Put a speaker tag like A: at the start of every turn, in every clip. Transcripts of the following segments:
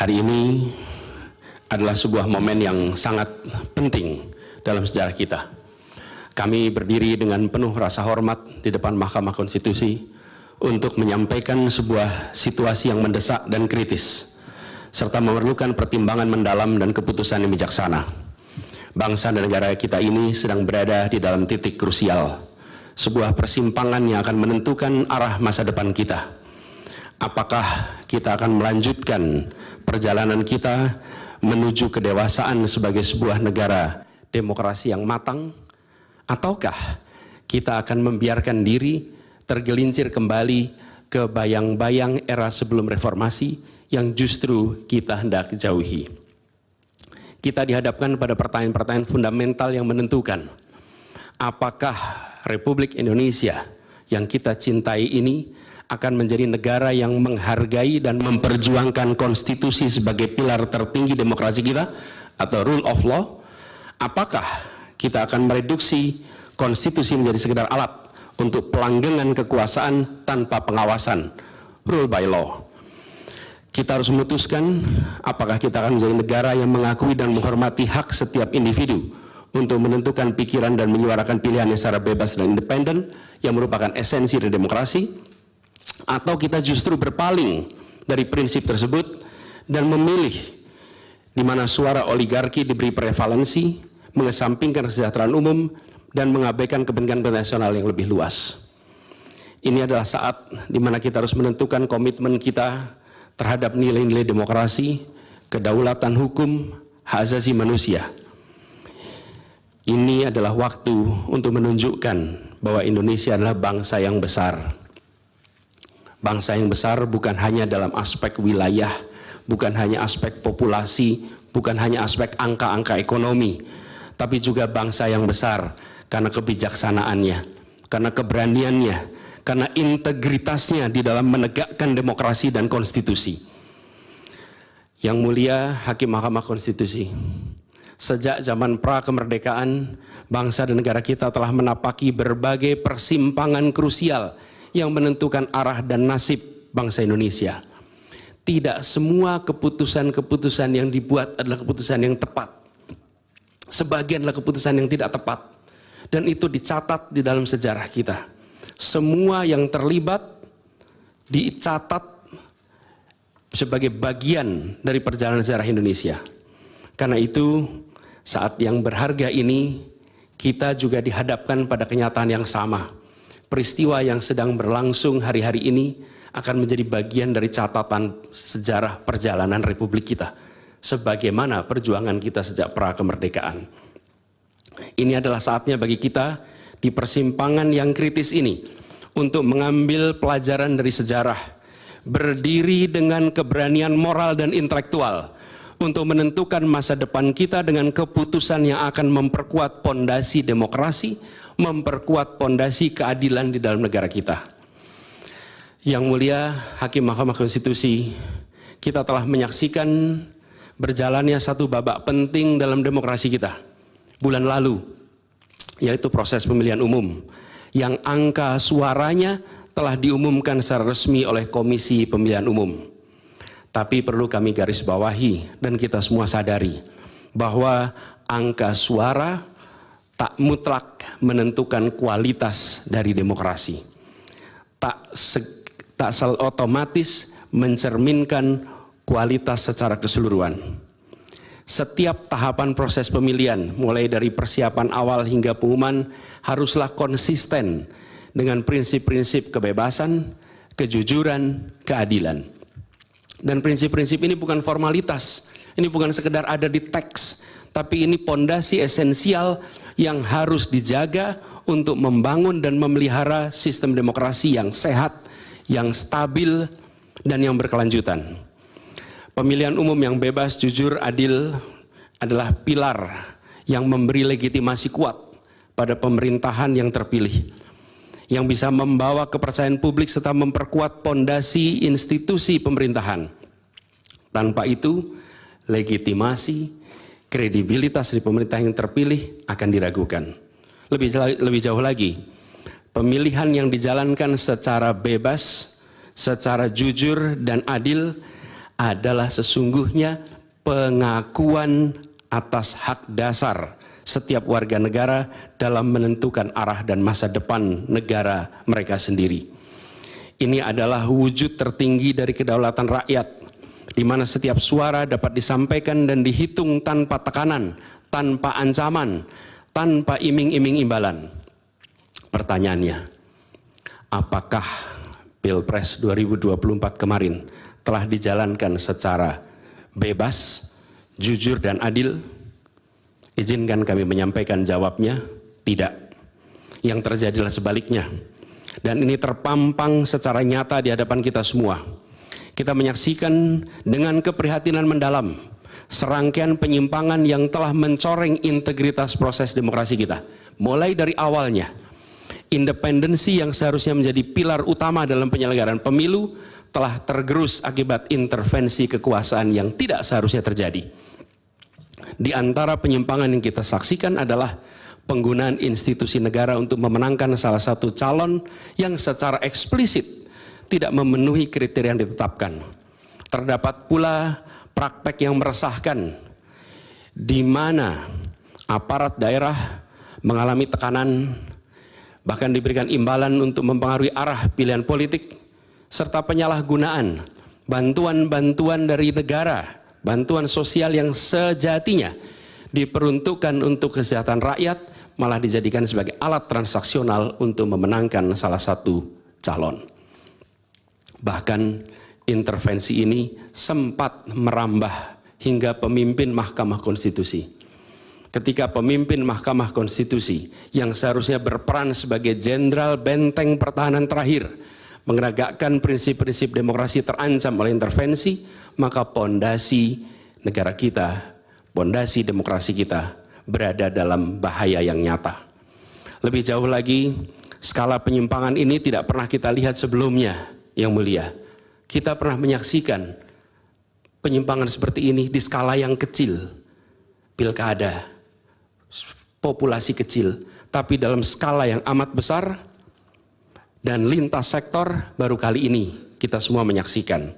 A: Hari ini adalah sebuah momen yang sangat penting dalam sejarah kita. Kami berdiri dengan penuh rasa hormat di depan Mahkamah Konstitusi untuk menyampaikan sebuah situasi yang mendesak dan kritis, serta memerlukan pertimbangan mendalam dan keputusan yang bijaksana. Bangsa dan negara kita ini sedang berada di dalam titik krusial, sebuah persimpangan yang akan menentukan arah masa depan kita. Apakah kita akan melanjutkan perjalanan kita menuju kedewasaan sebagai sebuah negara demokrasi yang matang, ataukah kita akan membiarkan diri tergelincir kembali ke bayang-bayang era sebelum reformasi yang justru kita hendak jauhi. Kita dihadapkan pada pertanyaan-pertanyaan fundamental yang menentukan apakah Republik Indonesia yang kita cintai ini akan menjadi negara yang menghargai dan memperjuangkan konstitusi sebagai pilar tertinggi demokrasi kita atau rule of law. Apakah kita akan mereduksi konstitusi menjadi sekedar alat untuk pelanggengan kekuasaan tanpa pengawasan, rule by law. Kita harus memutuskan apakah kita akan menjadi negara yang mengakui dan menghormati hak setiap individu untuk menentukan pikiran dan menyuarakan pilihannya secara bebas dan independen yang merupakan esensi dari demokrasi, atau kita justru berpaling dari prinsip tersebut dan memilih di mana suara oligarki diberi prevalensi, mengesampingkan kesejahteraan umum dan mengabaikan kepentingan nasional yang lebih luas. Ini adalah saat di mana kita harus menentukan komitmen kita terhadap nilai-nilai demokrasi, kedaulatan hukum, hak asasi manusia. Ini adalah waktu untuk menunjukkan bahwa Indonesia adalah bangsa yang besar. Bangsa yang besar bukan hanya dalam aspek wilayah, bukan hanya aspek populasi, bukan hanya aspek angka-angka ekonomi, tapi juga bangsa yang besar karena kebijaksanaannya, karena keberaniannya, karena integritasnya di dalam menegakkan demokrasi dan konstitusi. Yang mulia Hakim Mahkamah Konstitusi, sejak zaman pra-kemerdekaan, bangsa dan negara kita telah menapaki berbagai persimpangan krusial yang menentukan arah dan nasib bangsa Indonesia. Tidak semua keputusan-keputusan yang dibuat adalah keputusan yang tepat. Sebagian adalah keputusan yang tidak tepat. Dan itu dicatat di dalam sejarah kita. Semua yang terlibat dicatat sebagai bagian dari perjalanan sejarah Indonesia. Karena itu, saat yang berharga ini, kita juga dihadapkan pada kenyataan yang sama. Peristiwa yang sedang berlangsung hari-hari ini akan menjadi bagian dari catatan sejarah perjalanan Republik kita, sebagaimana perjuangan kita sejak pra-kemerdekaan. Ini adalah saatnya bagi kita di persimpangan yang kritis ini untuk mengambil pelajaran dari sejarah, berdiri dengan keberanian moral dan intelektual untuk menentukan masa depan kita dengan keputusan yang akan memperkuat pondasi demokrasi, memperkuat pondasi keadilan di dalam negara kita. Yang mulia Hakim Mahkamah Konstitusi, kita telah menyaksikan berjalannya satu babak penting dalam demokrasi kita bulan lalu, yaitu proses pemilihan umum yang angka suaranya telah diumumkan secara resmi oleh Komisi Pemilihan Umum. Tapi perlu kami garis bawahi dan kita semua sadari bahwa angka suara tak mutlak menentukan kualitas dari demokrasi. Tak otomatis mencerminkan kualitas secara keseluruhan. Setiap tahapan proses pemilihan, mulai dari persiapan awal hingga pengumuman, haruslah konsisten dengan prinsip-prinsip kebebasan, kejujuran, keadilan. Dan prinsip-prinsip ini bukan formalitas, ini bukan sekedar ada di teks, tapi ini pondasi esensial yang harus dijaga untuk membangun dan memelihara sistem demokrasi yang sehat, yang stabil, dan yang berkelanjutan. Pemilihan umum yang bebas, jujur, adil adalah pilar yang memberi legitimasi kuat pada pemerintahan yang terpilih, yang bisa membawa kepercayaan publik serta memperkuat pondasi institusi pemerintahan. Tanpa itu, legitimasi, kredibilitas dari pemerintah yang terpilih akan diragukan. Lebih jauh lagi, pemilihan yang dijalankan secara bebas, secara jujur dan adil adalah sesungguhnya pengakuan atas hak dasar setiap warga negara dalam menentukan arah dan masa depan negara mereka sendiri. Ini adalah wujud tertinggi dari kedaulatan rakyat, di mana setiap suara dapat disampaikan dan dihitung tanpa tekanan, tanpa ancaman, tanpa iming-iming imbalan. Pertanyaannya, apakah Pilpres 2024 kemarin telah dijalankan secara bebas, jujur, dan adil? Izinkan kami menyampaikan jawabnya, tidak. Yang terjadilah sebaliknya. Dan ini terpampang secara nyata di hadapan kita semua. Kita menyaksikan dengan keprihatinan mendalam serangkaian penyimpangan yang telah mencoreng integritas proses demokrasi kita. Mulai dari awalnya, independensi yang seharusnya menjadi pilar utama dalam penyelenggaraan pemilu telah tergerus akibat intervensi kekuasaan yang tidak seharusnya terjadi. Di antara penyimpangan yang kita saksikan adalah penggunaan institusi negara untuk memenangkan salah satu calon yang secara eksplisit tidak memenuhi kriteria yang ditetapkan. Terdapat pula praktek yang meresahkan, di mana aparat daerah mengalami tekanan, bahkan diberikan imbalan untuk mempengaruhi arah pilihan politik, serta penyalahgunaan bantuan-bantuan dari negara, bantuan sosial yang sejatinya diperuntukkan untuk kesejahteraan rakyat, malah dijadikan sebagai alat transaksional untuk memenangkan salah satu calon. Bahkan intervensi ini sempat merambah hingga pemimpin Mahkamah Konstitusi. Ketika pemimpin Mahkamah Konstitusi yang seharusnya berperan sebagai jenderal benteng pertahanan terakhir menegakkan prinsip-prinsip demokrasi terancam oleh intervensi, maka pondasi negara kita, pondasi demokrasi kita berada dalam bahaya yang nyata. Lebih jauh lagi, skala penyimpangan ini tidak pernah kita lihat sebelumnya, Yang Mulia. Kita pernah menyaksikan penyimpangan seperti ini di skala yang kecil, pilkada, populasi kecil, tapi dalam skala yang amat besar dan lintas sektor baru kali ini kita semua menyaksikan.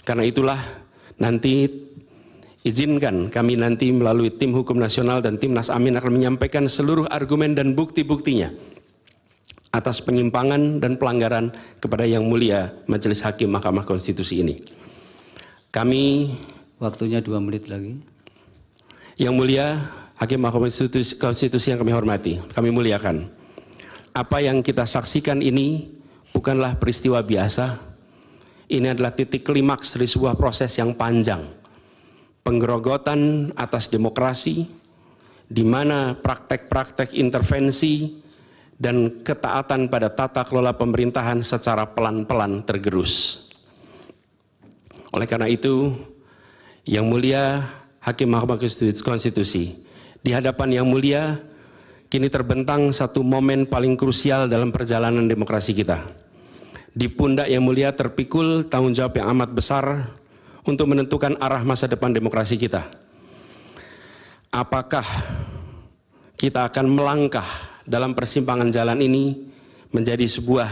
A: Karena itulah nanti izinkan kami nanti melalui tim hukum nasional dan Timnas Amin akan menyampaikan seluruh argumen dan bukti-buktinya atas penyimpangan dan pelanggaran kepada Yang Mulia Majelis Hakim Mahkamah Konstitusi ini. Kami,
B: waktunya 2 menit lagi.
A: Yang Mulia Hakim Mahkamah Konstitusi yang kami hormati, kami muliakan. Apa yang kita saksikan ini bukanlah peristiwa biasa. Ini adalah titik klimaks dari sebuah proses yang panjang. Penggerogotan atas demokrasi, di mana praktek-praktek intervensi dan ketaatan pada tata kelola pemerintahan secara pelan-pelan tergerus. Oleh karena itu, Yang Mulia Hakim Mahkamah Konstitusi, di hadapan Yang Mulia, kini terbentang satu momen paling krusial dalam perjalanan demokrasi kita. Di pundak Yang Mulia terpikul tanggung jawab yang amat besar untuk menentukan arah masa depan demokrasi kita. Apakah kita akan melangkah dalam persimpangan jalan ini menjadi sebuah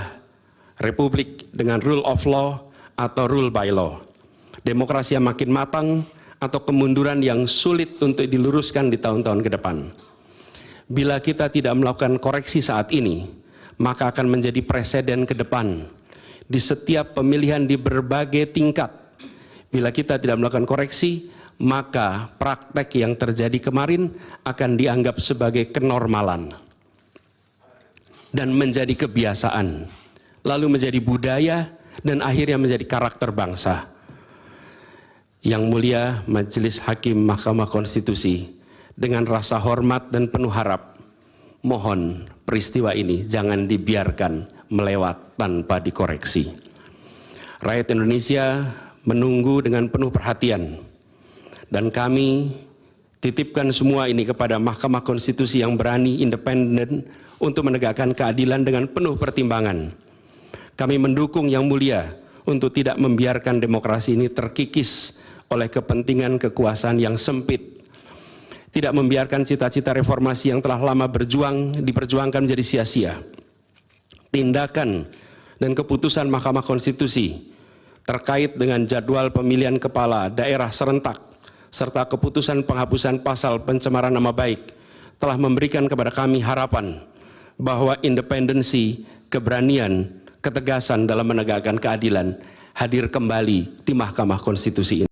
A: republik dengan rule of law atau rule by law? Demokrasi yang makin matang atau kemunduran yang sulit untuk diluruskan di tahun-tahun ke depan? Bila kita tidak melakukan koreksi saat ini, maka akan menjadi preseden ke depan di setiap pemilihan di berbagai tingkat. Bila kita tidak melakukan koreksi, maka praktek yang terjadi kemarin akan dianggap sebagai kenormalan dan menjadi kebiasaan, lalu menjadi budaya dan akhirnya menjadi karakter bangsa. Yang Mulia Majelis Hakim Mahkamah Konstitusi, dengan rasa hormat dan penuh harap, mohon peristiwa ini jangan dibiarkan melewat tanpa dikoreksi. Rakyat Indonesia menunggu dengan penuh perhatian, dan kami titipkan semua ini kepada Mahkamah Konstitusi yang berani, independen, untuk menegakkan keadilan dengan penuh pertimbangan. Kami mendukung Yang Mulia untuk tidak membiarkan demokrasi ini terkikis oleh kepentingan kekuasaan yang sempit, tidak membiarkan cita-cita reformasi yang telah lama diperjuangkan menjadi sia-sia. Tindakan dan keputusan Mahkamah Konstitusi terkait dengan jadwal pemilihan kepala daerah serentak serta keputusan penghapusan pasal pencemaran nama baik telah memberikan kepada kami harapan bahwa independensi, keberanian, ketegasan dalam menegakkan keadilan hadir kembali di Mahkamah Konstitusi ini.